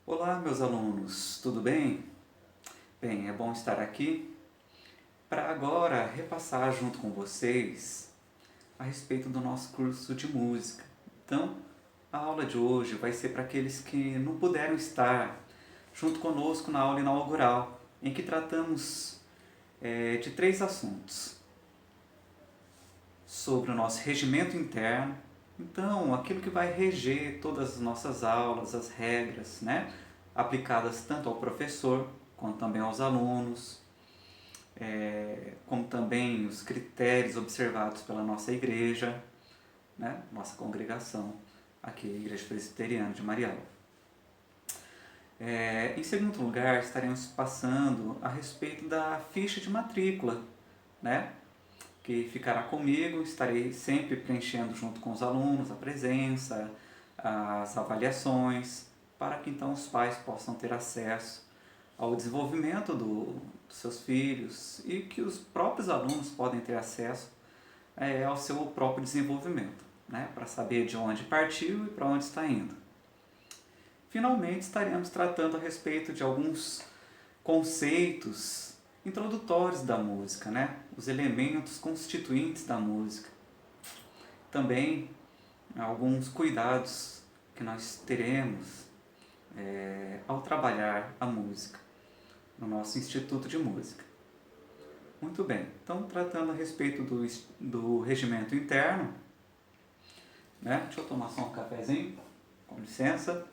Olá, meus alunos, tudo bem? Bem, é bom estar aqui para agora repassar junto com vocês a respeito do nosso curso de música. Então, a aula de hoje vai ser para aqueles que não puderam estar junto conosco na aula inaugural, em que tratamos de três assuntos: sobre o nosso regimento interno, então aquilo que vai reger todas as nossas aulas, as regras, né? Aplicadas tanto ao professor quanto também aos alunos, como também os critérios observados pela nossa igreja, né? Nossa congregação, aqui a Igreja Presbiteriana de Marial. Em segundo lugar, estaremos passando a respeito da ficha de matrícula, né? Que ficará comigo, estarei sempre preenchendo junto com os alunos a presença, as avaliações, para que então os pais possam ter acesso ao desenvolvimento dos seus filhos e que os próprios alunos podem ter acesso ao seu próprio desenvolvimento, né, para saber de onde partiu e para onde está indo. Finalmente, estaremos tratando a respeito de alguns conceitos introdutórios da música, né? Os elementos constituintes da música. Também alguns cuidados que nós teremos ao trabalhar a música no nosso Instituto de Música. Muito bem, então tratando a respeito do regimento interno, né? Deixa eu tomar só um cafezinho, com licença.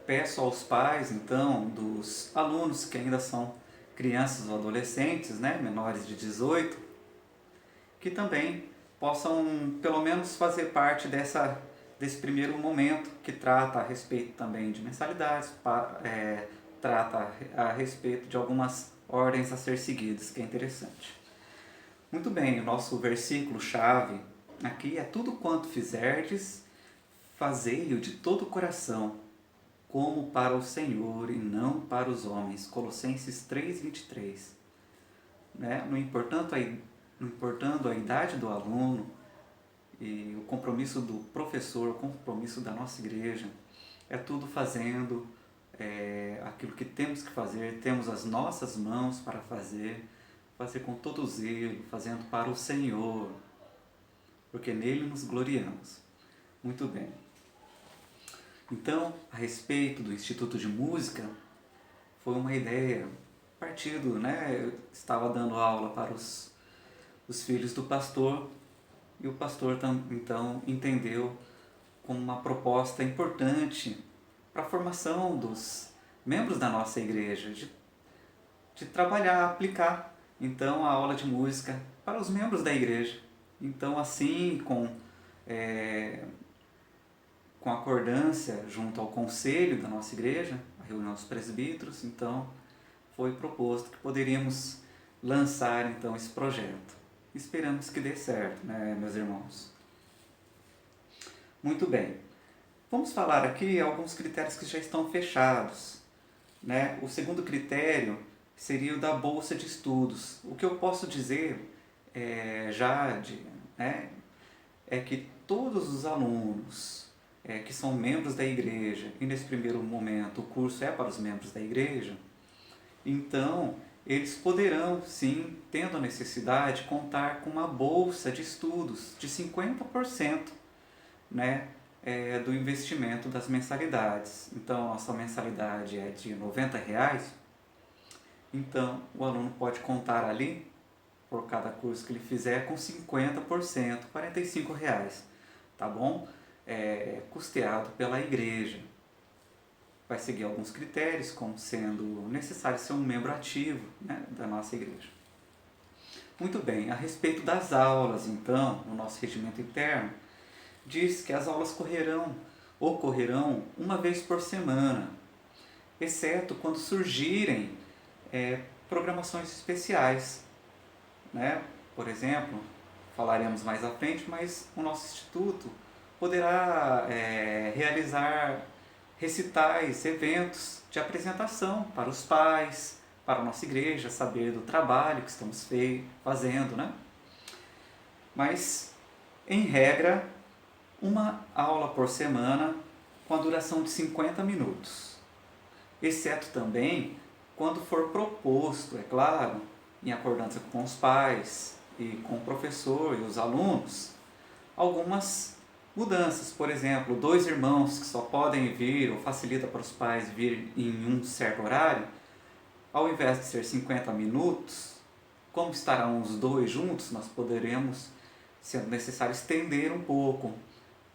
Peço aos pais, então, dos alunos que ainda são crianças ou adolescentes, né, menores de 18, que também possam, pelo menos, fazer parte desse primeiro momento, que trata a respeito também de mensalidades, trata a respeito de algumas ordens a ser seguidas, que é interessante. Muito bem, o nosso versículo-chave aqui é: tudo quanto fizerdes, fazei-o de todo o coração, como para o Senhor e não para os homens. Colossenses 3:23. Né? Não importando a idade do aluno e o compromisso do professor, o compromisso da nossa igreja, é tudo fazendo aquilo que temos que fazer, temos as nossas mãos para fazer com todo zelo, fazendo para o Senhor, porque nele nos gloriamos. Muito bem. Então, a respeito do Instituto de Música, foi uma ideia partido, né? Eu estava dando aula para os filhos do pastor e o pastor então entendeu como uma proposta importante para a formação dos membros da nossa igreja, de trabalhar, aplicar então a aula de música para os membros da igreja. Então, assim, com acordância junto ao conselho da nossa igreja, a reunião dos presbíteros, então foi proposto que poderíamos lançar então esse projeto. Esperamos que dê certo, né, meus irmãos? Muito bem. Vamos falar aqui alguns critérios que já estão fechados, né? O segundo critério seria o da bolsa de estudos. O que eu posso dizer né, é que todos os alunos que são membros da igreja, e nesse primeiro momento o curso é para os membros da igreja, então eles poderão, sim, tendo a necessidade, contar com uma bolsa de estudos de 50%, né, do investimento das mensalidades. Então, nossa mensalidade é de R$ 90, então o aluno pode contar ali, por cada curso que ele fizer, com 50%, R$ 45, tá bom? Custeado pela igreja. Vai seguir alguns critérios, como sendo necessário ser um membro ativo, né, da nossa igreja. Muito bem, a respeito das aulas, então, no nosso regimento interno, diz que as aulas ocorrerão uma vez por semana, exceto quando surgirem programações especiais, né? Por exemplo, falaremos mais à frente, mas o nosso instituto poderá realizar recitais, eventos de apresentação para os pais, para a nossa igreja saber do trabalho que estamos fazendo, né? Mas Em regra, uma aula por semana com a duração de 50 minutos, exceto também quando for proposto, é claro, em accordância com os pais e com o professor e os alunos, algumas mudanças. Por exemplo, dois irmãos que só podem vir ou facilita para os pais vir em um certo horário, ao invés de ser 50 minutos, como estarão os dois juntos, nós poderemos, sendo necessário, estender um pouco,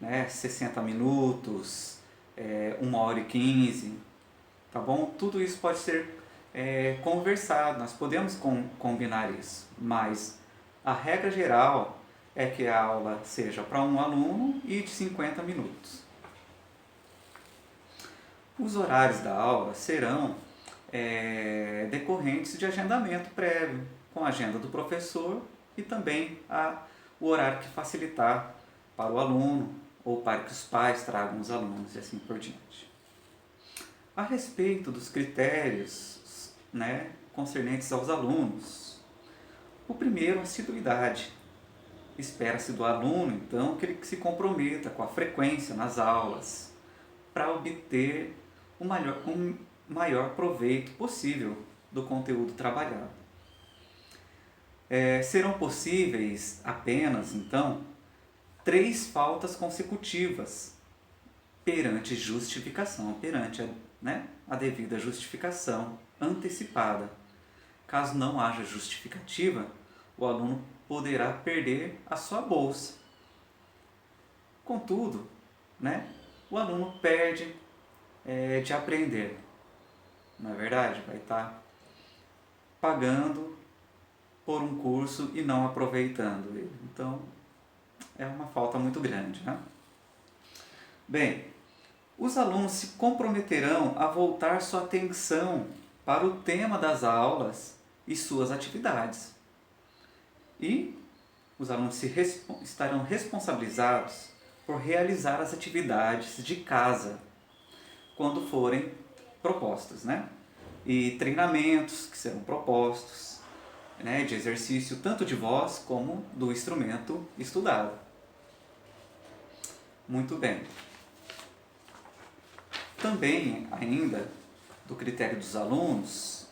né? 60 minutos, 1h15, tá bom? Tudo isso pode ser conversado, nós podemos combinar isso, mas a regra geral é que a aula seja para um aluno e de 50 minutos. Os horários da aula serão decorrentes de agendamento prévio, com a agenda do professor e também o horário que facilitar para o aluno ou para que os pais tragam os alunos e assim por diante. A respeito dos critérios, né, concernentes aos alunos, o primeiro, a assiduidade. Espera-se do aluno, então, que ele se comprometa com a frequência nas aulas para obter um maior proveito possível do conteúdo trabalhado. Serão possíveis apenas, então, 3 faltas consecutivas perante justificação, perante a devida justificação antecipada. Caso não haja justificativa, o aluno poderá perder a sua bolsa. Contudo, o aluno perde de aprender. Não é verdade? Vai estar pagando por um curso e não aproveitando ele. Então, é uma falta muito grande, né? Bem, os alunos se comprometerão a voltar sua atenção para o tema das aulas e suas atividades. E os alunos estarão responsabilizados por realizar as atividades de casa quando forem propostas, né? E treinamentos que serão propostos, de exercício tanto de voz como do instrumento estudado. Muito bem. Também, ainda, do critério dos alunos,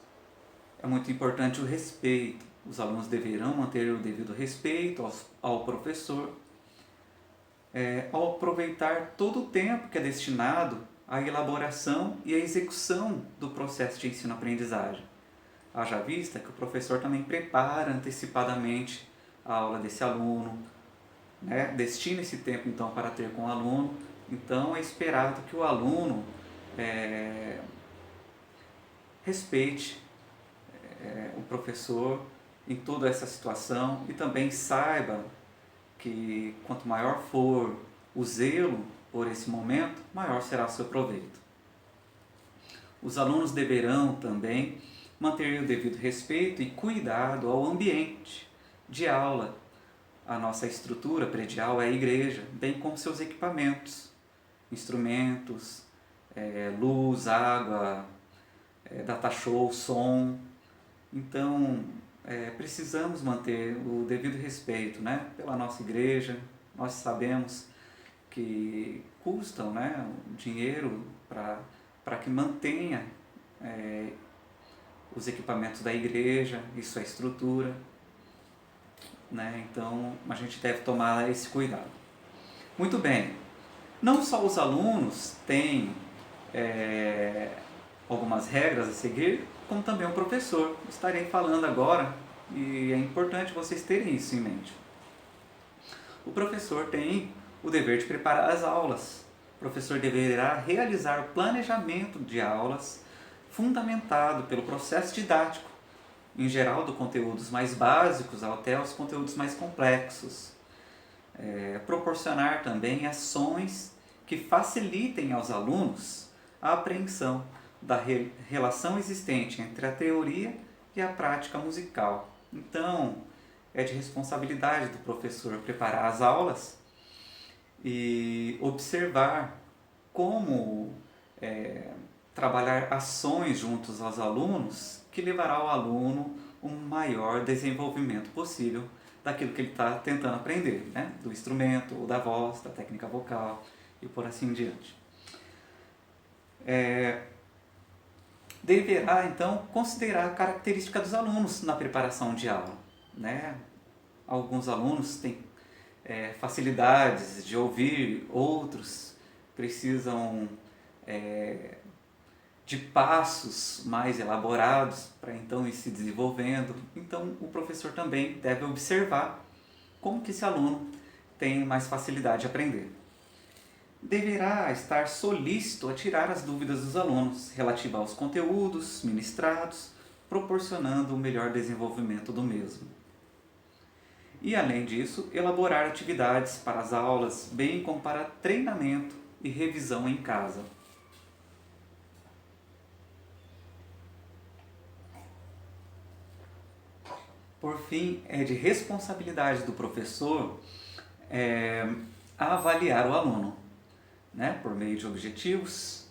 é muito importante o respeito. Os alunos deverão manter o devido respeito ao professor, ao aproveitar todo o tempo que é destinado à elaboração e à execução do processo de ensino-aprendizagem. Haja vista que o professor também prepara antecipadamente a aula desse aluno, destina esse tempo então para ter com o aluno. Então é esperado que o aluno respeite o professor em toda essa situação e também saiba que quanto maior for o zelo por esse momento, maior será o seu proveito. Os alunos deverão também manter o devido respeito e cuidado ao ambiente de aula. A nossa estrutura predial é a igreja, bem como seus equipamentos, instrumentos, luz, água, data show, som. Então, precisamos manter o devido respeito, pela nossa igreja. Nós sabemos que custam, dinheiro para que mantenha os equipamentos da igreja e sua estrutura. Então, a gente deve tomar esse cuidado. Muito bem. Não só os alunos têm algumas regras a seguir, como também o professor. Estarei falando agora e é importante vocês terem isso em mente. O professor tem o dever de preparar as aulas. O professor deverá realizar o planejamento de aulas fundamentado pelo processo didático, em geral do conteúdos mais básicos até os conteúdos mais complexos. Proporcionar também ações que facilitem aos alunos a apreensão da relação existente entre a teoria e a prática musical. Então, é de responsabilidade do professor preparar as aulas e observar como trabalhar ações juntos aos alunos que levará ao aluno um maior desenvolvimento possível daquilo que ele está tentando aprender, né? Do instrumento, ou da voz, da técnica vocal e por assim em diante. Deverá, então, considerar a característica dos alunos na preparação de aula, né? Alguns alunos têm facilidades de ouvir, outros precisam de passos mais elaborados para então ir se desenvolvendo. Então o professor também deve observar como que esse aluno tem mais facilidade de aprender. Deverá estar solícito a tirar as dúvidas dos alunos relativa aos conteúdos ministrados, proporcionando o melhor desenvolvimento do mesmo. E além disso, elaborar atividades para as aulas, bem como para treinamento e revisão em casa. Por fim, é de responsabilidade do professor avaliar o aluno, né, por meio de objetivos,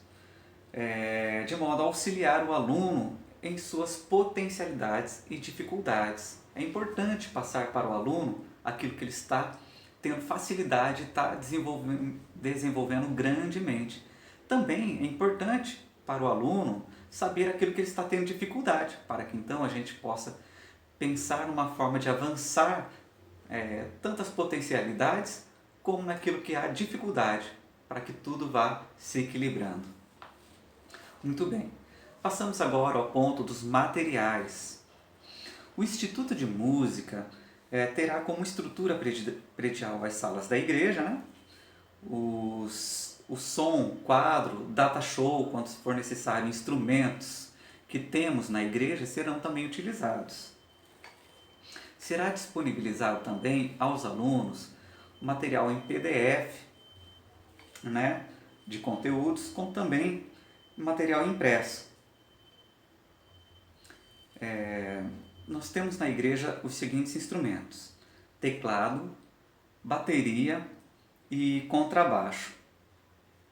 de modo a auxiliar o aluno em suas potencialidades e dificuldades. É importante passar para o aluno aquilo que ele está tendo facilidade e está desenvolvendo grandemente. Também é importante para o aluno saber aquilo que ele está tendo dificuldade, para que então a gente possa pensar numa forma de avançar tantas potencialidades como naquilo que há dificuldade, para que tudo vá se equilibrando. Muito bem, passamos agora ao ponto dos materiais. O Instituto de Música terá como estrutura predial as salas da igreja, né? O som, quadro, data show, quando for necessário, instrumentos que temos na igreja serão também utilizados. Será disponibilizado também aos alunos material em PDF, né, de conteúdos, como também material impresso. Nós temos na igreja os seguintes instrumentos: teclado, bateria e contrabaixo,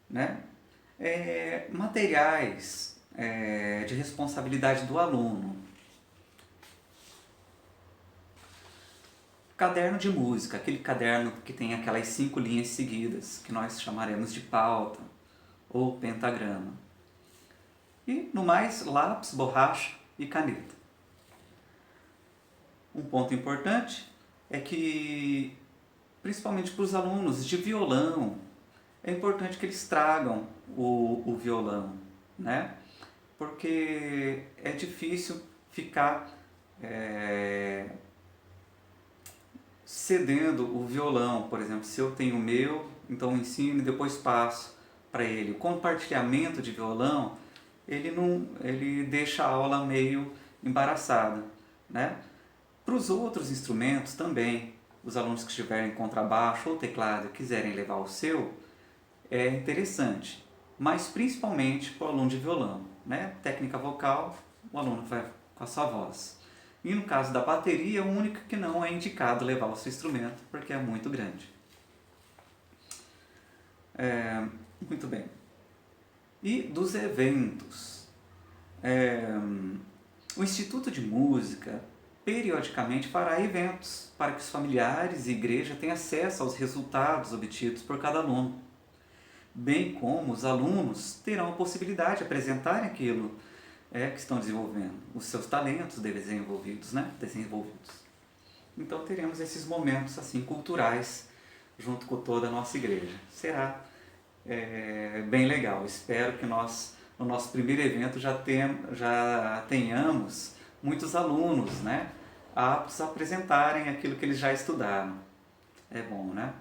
né? Materiais de responsabilidade do aluno. Caderno de música, aquele caderno que tem aquelas 5 linhas seguidas, que nós chamaremos de pauta ou pentagrama. E, no mais, lápis, borracha e caneta. Um ponto importante é que, principalmente para os alunos de violão, é importante que eles tragam o violão, né? Porque é difícil ficar cedendo o violão. Por exemplo, se eu tenho o meu, então ensino e depois passo para ele. O compartilhamento de violão, ele deixa a aula meio embaraçada, né? Para os outros instrumentos também, os alunos que estiverem contrabaixo ou teclado e quiserem levar o seu, é interessante, mas principalmente para o aluno de violão, né? Técnica vocal, o aluno vai com a sua voz. E no caso da bateria, o único que não é indicado levar o seu instrumento, porque é muito grande. Muito bem. E dos eventos. O Instituto de Música periodicamente fará eventos para que os familiares e igreja tenham acesso aos resultados obtidos por cada aluno, bem como os alunos terão a possibilidade de apresentarem aquilo que estão desenvolvendo, os seus talentos desenvolvidos, né? Então teremos esses momentos assim culturais junto com toda a nossa igreja. Será bem legal. Espero que nós, no nosso primeiro evento, já tenhamos muitos alunos, né, aptos a apresentarem aquilo que eles já estudaram. É bom, né?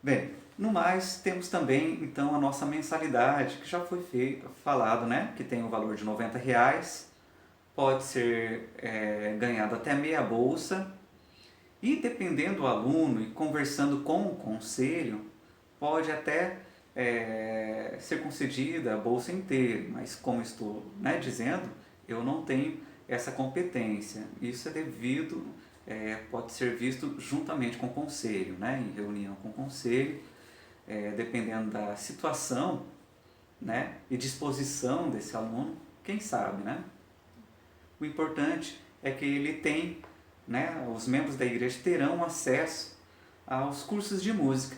Bem, no mais, temos também então a nossa mensalidade, que já foi falado, né, que tem o valor de R$90, pode ser ganhado até meia bolsa, e dependendo do aluno e conversando com o conselho, pode até ser concedida a bolsa inteira, mas como estou, né, dizendo, eu não tenho essa competência. Isso é devido, pode ser visto juntamente com o conselho, né, em reunião com o conselho, dependendo da situação, né, e disposição desse aluno, quem sabe, né? O importante é que ele tem, né, os membros da igreja terão acesso aos cursos de música,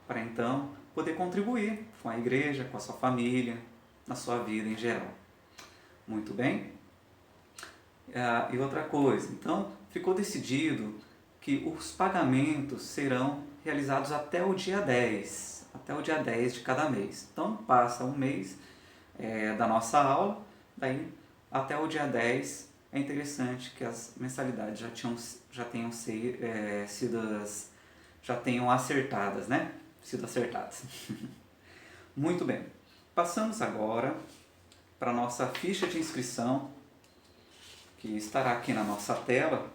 para então poder contribuir com a igreja, com a sua família, na sua vida em geral. Muito bem? E outra coisa, então ficou decidido que os pagamentos serão realizados até o dia 10, até o dia 10 de cada mês. Então passa um mês da nossa aula, daí até o dia 10 é interessante que as mensalidades já tenham acertadas, né? Sido acertadas. Muito bem. Passamos agora para a nossa ficha de inscrição, que estará aqui na nossa tela,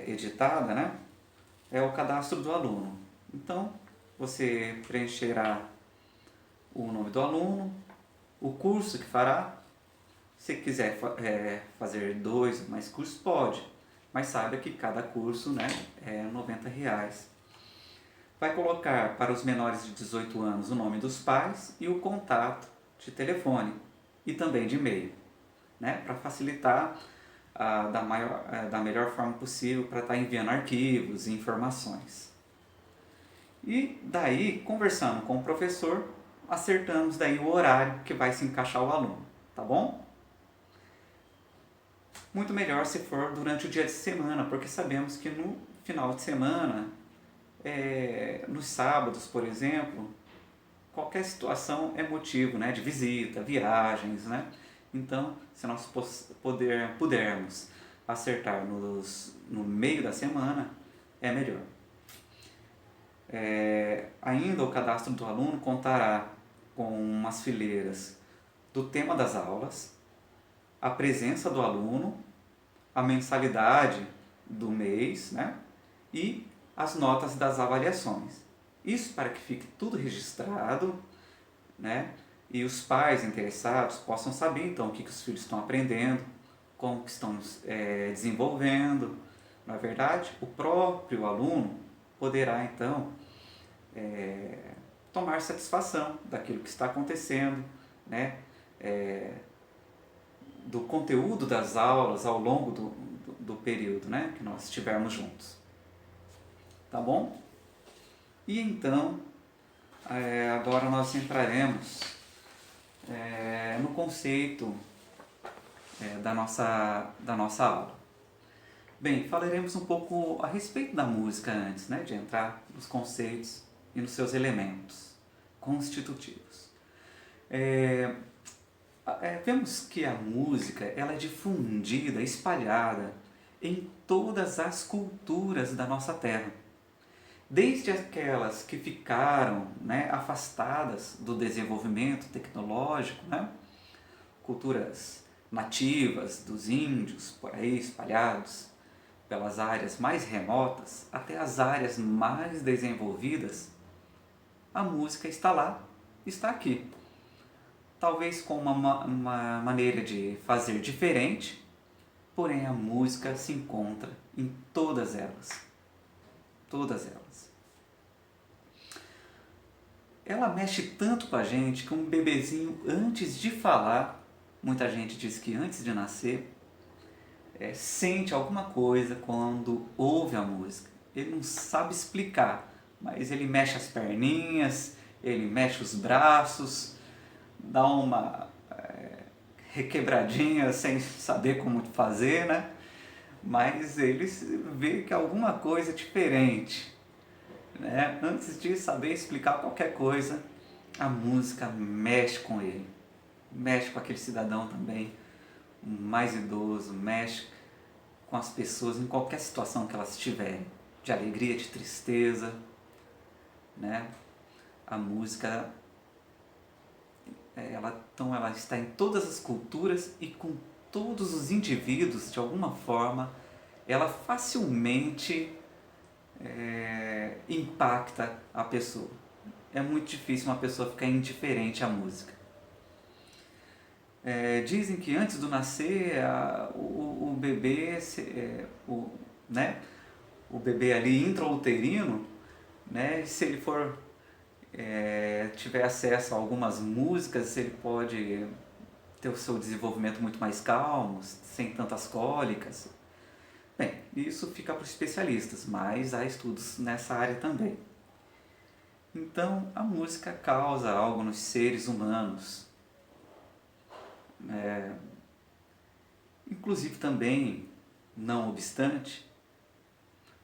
editada, né? É o cadastro do aluno. Então, você preencherá o nome do aluno, o curso que fará. Se quiser fazer 2 ou mais cursos, pode, mas saiba que cada curso, né, é R$90. Vai colocar para os menores de 18 anos o nome dos pais e o contato de telefone e também de e-mail, né, para facilitar da melhor forma possível para estar enviando arquivos e informações. E daí, conversando com o professor, acertamos daí o horário que vai se encaixar o aluno, tá bom? Muito melhor se for durante o dia de semana, porque sabemos que no final de semana, nos sábados, por exemplo, qualquer situação é motivo, né, de visita, viagens, né? Então, se nós pudermos acertar no meio da semana, é melhor. Ainda o cadastro do aluno contará com umas fileiras do tema das aulas, a presença do aluno, a mensalidade do mês, né? E as notas das avaliações. Isso para que fique tudo registrado, né? E os pais interessados possam saber então o que os filhos estão aprendendo, como que estão desenvolvendo. Na verdade, o próprio aluno poderá então tomar satisfação daquilo que está acontecendo, né? Do conteúdo das aulas ao longo do período, né, que nós estivermos juntos. Tá bom? E então, agora nós entraremos no conceito da nossa aula. Bem, falaremos um pouco a respeito da música antes, né, de entrar nos conceitos e nos seus elementos constitutivos. Vemos que a música ela é difundida, espalhada em todas as culturas da nossa terra. Desde aquelas que ficaram, né, afastadas do desenvolvimento tecnológico, né, culturas nativas dos índios, por aí espalhados pelas áreas mais remotas, até as áreas mais desenvolvidas, a música está lá, está aqui. Talvez com uma maneira de fazer diferente, porém a música se encontra em todas elas. Todas elas. Ela mexe tanto com a gente que um bebezinho, antes de falar, muita gente diz que antes de nascer, sente alguma coisa quando ouve a música. Ele não sabe explicar, mas ele mexe as perninhas, ele mexe os braços, dá uma requebradinha sem saber como fazer, né? Mas ele vê que alguma coisa é diferente, né? Antes de saber explicar qualquer coisa, a música mexe com ele, mexe com aquele cidadão também, mais idoso, mexe com as pessoas em qualquer situação que elas estiverem, de alegria, de tristeza, né? A música ela está em todas as culturas e com todos os indivíduos, de alguma forma, ela facilmente impacta a pessoa. É muito difícil uma pessoa ficar indiferente à música. Dizem que antes do nascer, o bebê, o bebê ali intrauterino, né, se ele for tiver acesso a algumas músicas, ele pode ter o seu desenvolvimento muito mais calmo, sem tantas cólicas, Bem, isso fica para os especialistas, mas há estudos nessa área também. Então, a música causa algo nos seres humanos. Inclusive também, não obstante,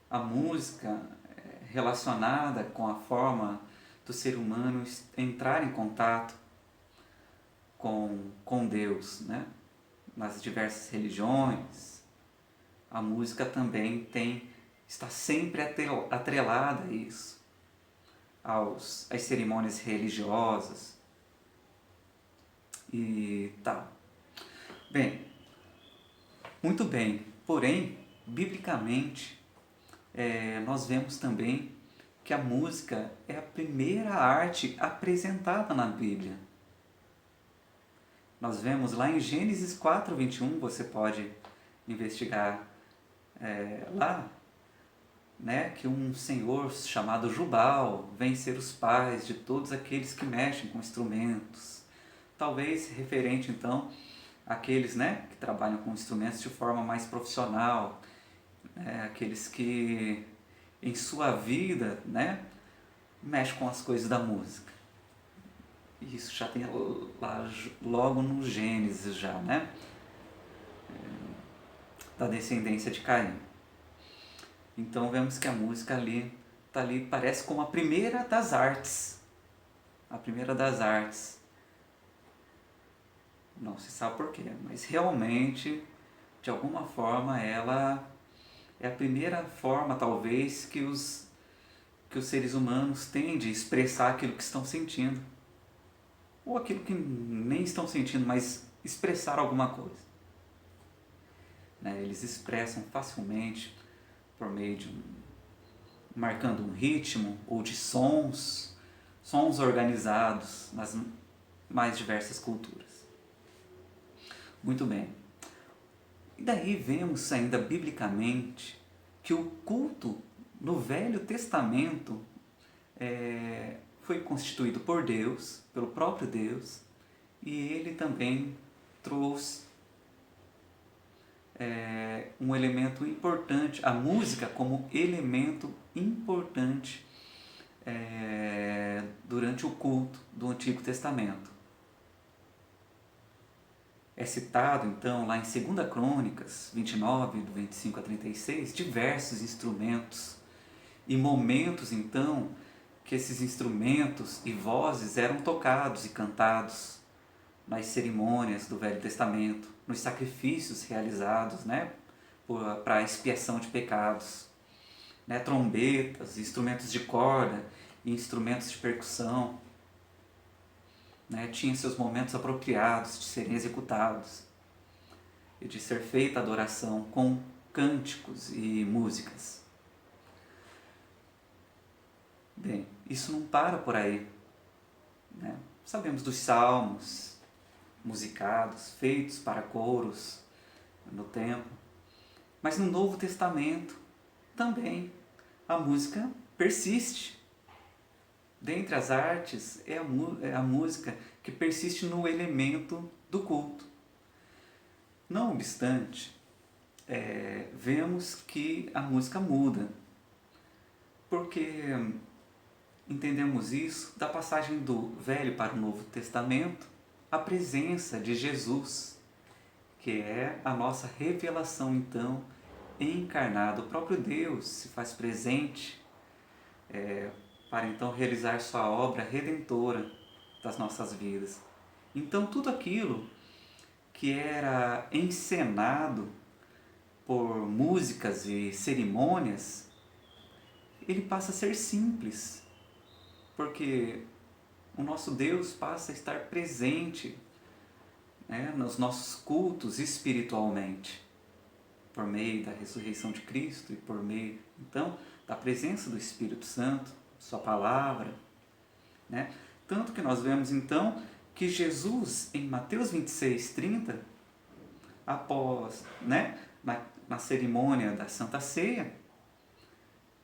a música relacionada com a forma do ser humano entrar em contato com Deus, né? Nas diversas religiões, a música também está sempre atrelada a isso, às cerimônias religiosas e tal. Bem, muito bem, porém, biblicamente, nós vemos também que a música é a primeira arte apresentada na Bíblia. Nós vemos lá em Gênesis 4:21, você pode investigar lá, né, que um senhor chamado Jubal vem ser os pais de todos aqueles que mexem com instrumentos. Talvez referente então àqueles, né, que trabalham com instrumentos de forma mais profissional, aqueles que em sua vida, né, mexem com as coisas da música. Isso já tem lá logo no Gênesis já, né, da descendência de Caim. Então vemos que a música ali está ali, parece como a primeira das artes. A primeira das artes. Não se sabe porquê, mas realmente, de alguma forma, ela é a primeira forma, talvez, que os seres humanos têm de expressar aquilo que estão sentindo. Ou aquilo que nem estão sentindo, mas expressar alguma coisa. Né? Eles expressam facilmente por meio de marcando um ritmo ou de sons organizados nas mais diversas culturas. Muito bem. E daí vemos ainda biblicamente que o culto no Velho Testamento foi constituído por Deus, pelo próprio Deus, e ele também trouxe um elemento importante, a música como elemento importante durante o culto do Antigo Testamento. É citado então lá em 2 Crônicas 29, do 25 a 36, diversos instrumentos e momentos então que esses instrumentos e vozes eram tocados e cantados nas cerimônias do Velho Testamento, nos sacrifícios realizados, né, para a expiação de pecados, né, trombetas, instrumentos de corda e instrumentos de percussão, né, tinham seus momentos apropriados de serem executados e de ser feita adoração com cânticos e músicas. Bem, isso não para por aí, né? Sabemos dos salmos musicados, feitos para coros no templo, mas no Novo Testamento também a música persiste. Dentre as artes é a música que persiste no elemento do culto. Não obstante, vemos que a música muda, porque entendemos isso da passagem do Velho para o Novo Testamento, a presença de Jesus, que é a nossa revelação então encarnada. O próprio Deus se faz presente para então realizar sua obra redentora das nossas vidas. Então tudo aquilo que era encenado por músicas e cerimônias, ele passa a ser simples, porque o nosso Deus passa a estar presente, né, nos nossos cultos espiritualmente, por meio da ressurreição de Cristo e por meio, então, da presença do Espírito Santo, sua palavra, né? Tanto que nós vemos, então, que Jesus, em Mateus 26:30, após, né, na cerimônia da Santa Ceia,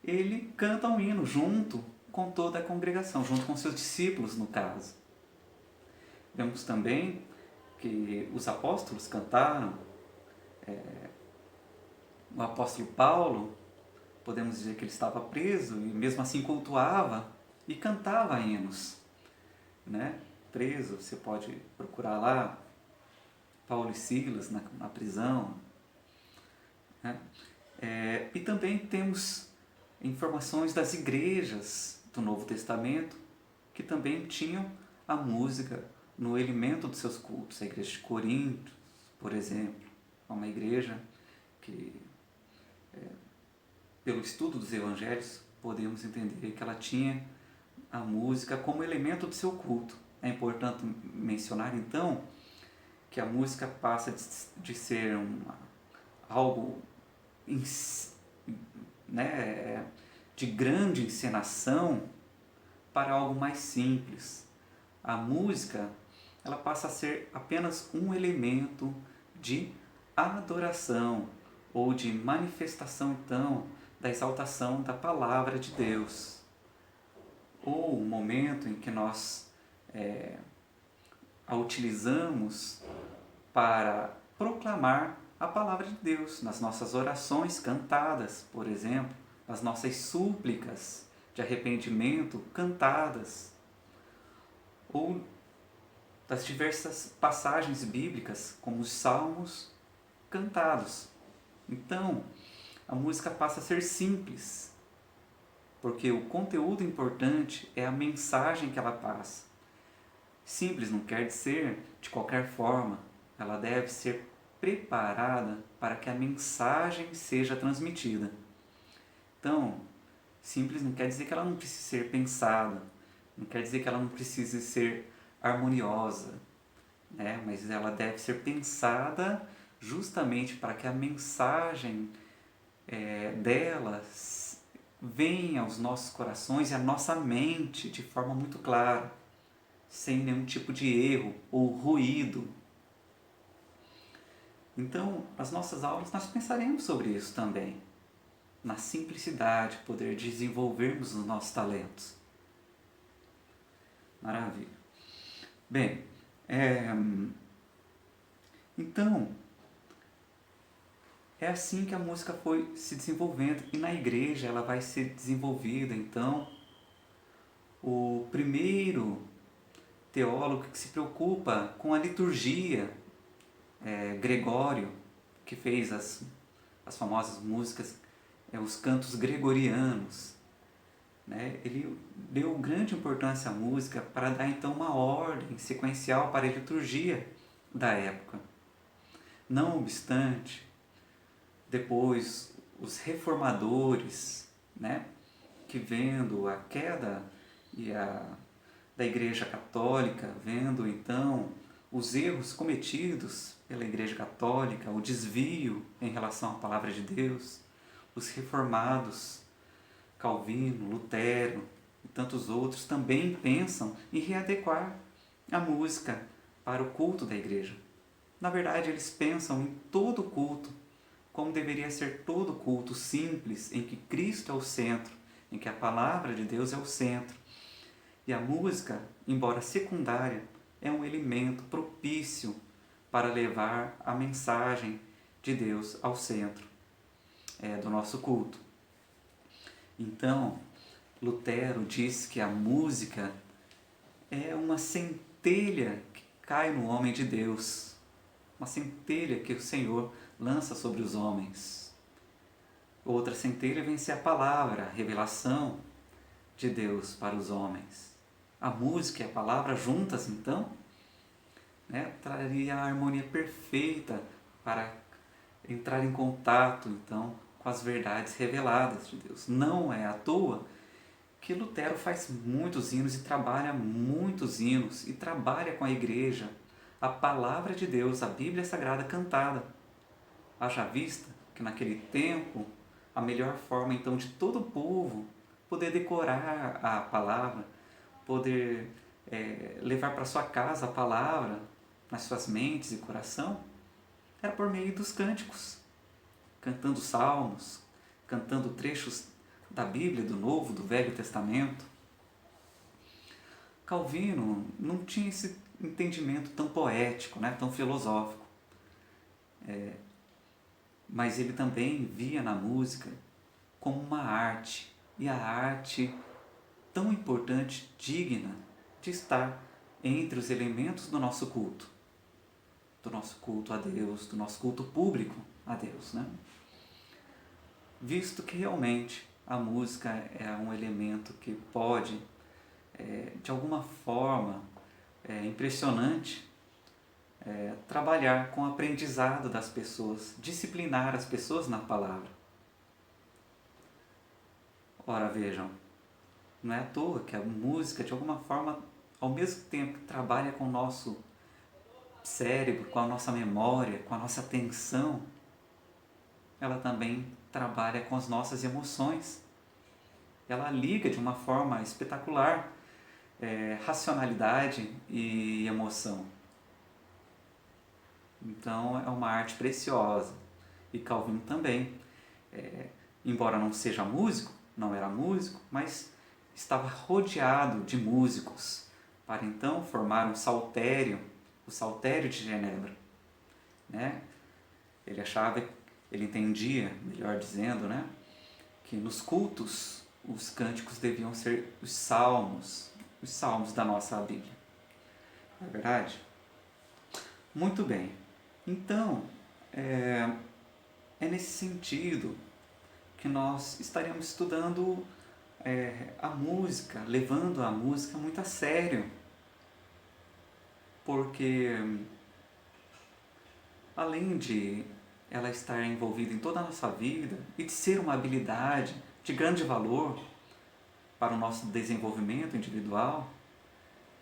ele canta um hino junto com toda a congregação, junto com seus discípulos, no caso. Vemos também que os apóstolos cantaram o apóstolo Paulo, podemos dizer que ele estava preso e mesmo assim cultuava e cantava hinos, né? Preso, você pode procurar lá Paulo e Silas na prisão, né? E também temos informações das igrejas do Novo Testamento que também tinham a música no elemento dos seus cultos. A igreja de Corinto, por exemplo, é uma igreja que, pelo estudo dos evangelhos, podemos entender que ela tinha a música como elemento do seu culto. É importante mencionar, então, que a música passa de ser algo né, de grande encenação para algo mais simples. A música, ela passa a ser apenas um elemento de adoração ou de manifestação, então, da exaltação da palavra de Deus. Ou o momento em que nós a utilizamos para proclamar a palavra de Deus nas nossas orações cantadas, por exemplo, nas nossas súplicas de arrependimento cantadas, ou das diversas passagens bíblicas, como os salmos cantados. Então, a música passa a ser simples, porque o conteúdo importante é a mensagem que ela passa. Simples não quer dizer de qualquer forma, ela deve ser preparada para que a mensagem seja transmitida. Então, simples não quer dizer que ela não precise ser pensada, não quer dizer que ela não precise ser harmoniosa, né? Mas ela deve ser pensada justamente para que a mensagem dela venha aos nossos corações e à nossa mente de forma muito clara, sem nenhum tipo de erro ou ruído. Então, as nossas aulas nós pensaremos sobre isso também, na simplicidade, poder desenvolvermos os nossos talentos. Maravilha. Bem, então, é assim que a música foi se desenvolvendo e na igreja ela vai ser desenvolvida. Então, o primeiro teólogo que se preocupa com a liturgia, Gregório, que fez as famosas músicas, os cantos gregorianos, né? Ele deu grande importância à música para dar então uma ordem sequencial para a liturgia da época. Não obstante, depois os reformadores, né, que vendo a queda da Igreja Católica, vendo então os erros cometidos pela Igreja Católica, o desvio em relação à palavra de Deus, os reformados, Calvino, Lutero e tantos outros também pensam em readequar a música para o culto da igreja. Na verdade, eles pensam em todo culto, como deveria ser todo culto simples, em que Cristo é o centro, em que a palavra de Deus é o centro. E a música, embora secundária, é um elemento propício para levar a mensagem de Deus ao centro do nosso culto. Então, Lutero diz que a música é uma centelha que cai no homem de Deus, uma centelha que o Senhor lança sobre os homens. Outra centelha vem ser a palavra, a revelação de Deus para os homens. A música e a palavra juntas, então, traria a harmonia perfeita para entrar em contato, então, com as verdades reveladas de Deus. Não é à toa que Lutero faz muitos hinos e trabalha muitos hinos e trabalha com a igreja a palavra de Deus, a Bíblia Sagrada cantada. Haja vista que naquele tempo a melhor forma então de todo o povo poder decorar a palavra, poder levar para sua casa a palavra nas suas mentes e coração, era por meio dos cânticos, cantando salmos, cantando trechos da Bíblia, do Novo, do Velho Testamento. Calvino não tinha esse entendimento tão poético, tão filosófico. mas ele também via na música como uma arte, e a arte tão importante, digna de estar entre os elementos do nosso culto a Deus, do nosso culto público a Deus, né? Visto que realmente a música é um elemento que pode, de alguma forma impressionante, trabalhar com o aprendizado das pessoas, disciplinar as pessoas na palavra. Ora, vejam, não é à toa que a música, de alguma forma, ao mesmo tempo que trabalha com o nosso cérebro, com a nossa memória, com a nossa atenção, ela também trabalha com as nossas emoções. Ela liga de uma forma espetacular racionalidade e emoção. Então é uma arte preciosa. E Calvino também, embora não seja músico, não era músico, mas estava rodeado de músicos para então formar um saltério, o Saltério de Genebra, né? Ele entendia, melhor dizendo, né, que nos cultos os cânticos deviam ser os salmos da nossa Bíblia. Não é verdade? Muito bem. Então, é nesse sentido que nós estaremos estudando a música, levando a música muito a sério, porque além de ela estar envolvida em toda a nossa vida e de ser uma habilidade de grande valor para o nosso desenvolvimento individual,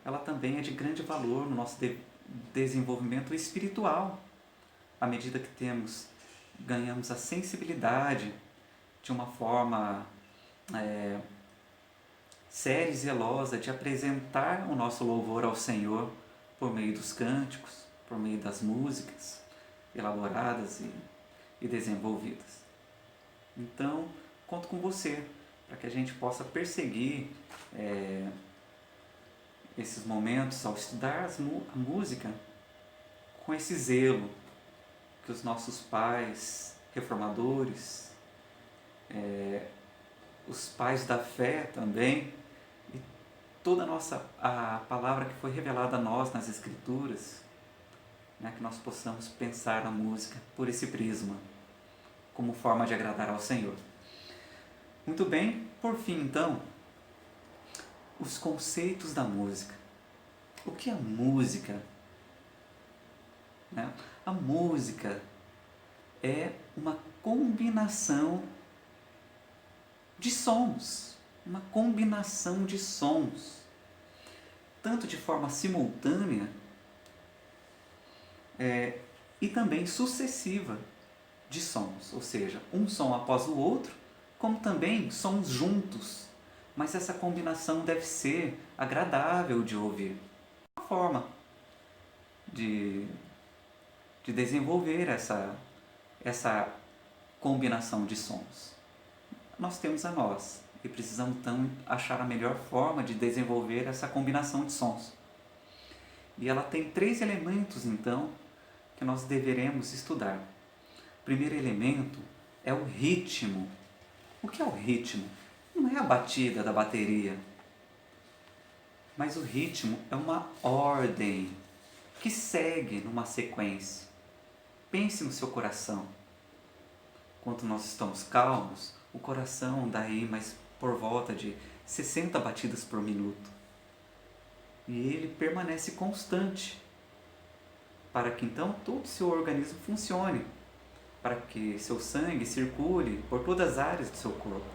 ela também é de grande valor no nosso desenvolvimento espiritual, à medida que ganhamos a sensibilidade de uma forma séria e zelosa de apresentar o nosso louvor ao Senhor por meio dos cânticos, por meio das músicas elaboradas e desenvolvidas. Então, conto com você para que a gente possa perseguir esses momentos ao estudar a música com esse zelo que os nossos pais reformadores, os pais da fé também, e toda a palavra que foi revelada a nós nas Escrituras, né, que nós possamos pensar a música por esse prisma, como forma de agradar ao Senhor. Muito bem, por fim então, os conceitos da música. O que é música? Né? A música é uma combinação de sons, tanto de forma simultânea e também sucessiva de sons, ou seja, um som após o outro, como também sons juntos, mas essa combinação deve ser agradável de ouvir. Uma forma de desenvolver essa combinação de sons. Nós temos a nós e precisamos então achar a melhor forma de desenvolver essa combinação de sons. E ela tem 3 elementos então que nós deveremos estudar. O primeiro elemento é o ritmo. O que é o ritmo? Não é a batida da bateria, mas o ritmo é uma ordem que segue numa sequência. Pense no seu coração. Quando nós estamos calmos, o coração dá aí mais por volta de 60 batidas por minuto. E ele permanece constante, para que então todo o seu organismo funcione, para que seu sangue circule por todas as áreas do seu corpo.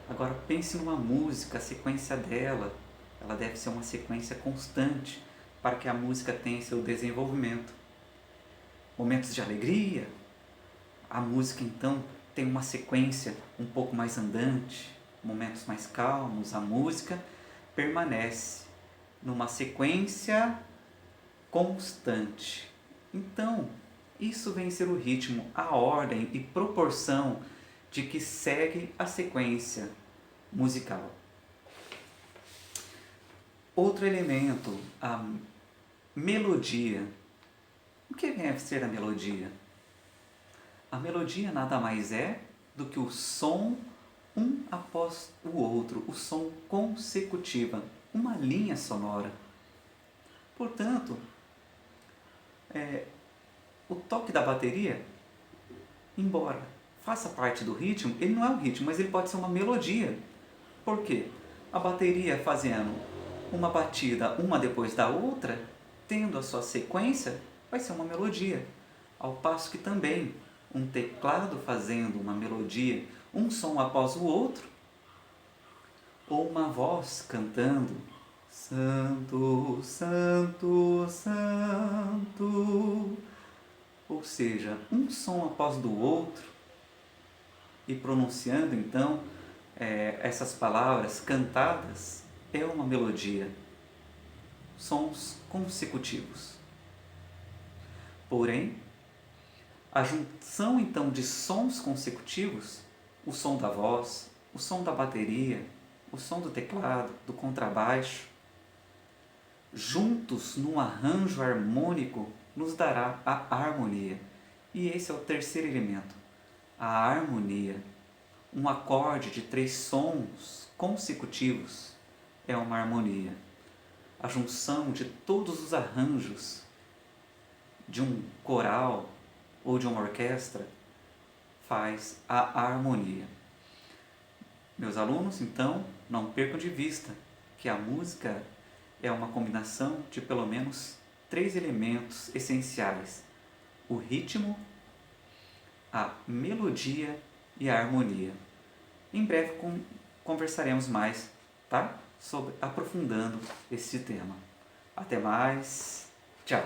Agora pense numa música, a sequência dela, ela deve ser uma sequência constante, para que a música tenha seu desenvolvimento. Momentos de alegria, a música então tem uma sequência um pouco mais andante, momentos mais calmos, a música permanece numa sequência constante. Então, isso vem ser o ritmo, a ordem e proporção de que segue a sequência musical. Outro elemento, a melodia. O que deve ser a melodia? A melodia nada mais é do que o som um após o outro, o som consecutiva, uma linha sonora. Portanto, o toque da bateria, embora faça parte do ritmo, ele não é um ritmo, mas ele pode ser uma melodia. Por quê? A bateria fazendo uma batida uma depois da outra, tendo a sua sequência, vai ser uma melodia. Ao passo que também um teclado fazendo uma melodia, um som após o outro, ou uma voz cantando Santo, Santo, Santo, ou seja, um som após do outro, e pronunciando então essas palavras cantadas, é uma melodia, sons consecutivos. Porém, a junção então de sons consecutivos, o som da voz, o som da bateria, o som do teclado, do contrabaixo, juntos num arranjo harmônico, nos dará a harmonia. E esse é o terceiro elemento, a harmonia. Um acorde de 3 sons consecutivos é uma harmonia. A junção de todos os arranjos de um coral ou de uma orquestra faz a harmonia. Meus alunos, então, não percam de vista que a música é uma combinação de pelo menos 3 elementos essenciais: o ritmo, a melodia e a harmonia. Em breve conversaremos mais, tá? Aprofundando esse tema. Até mais, tchau!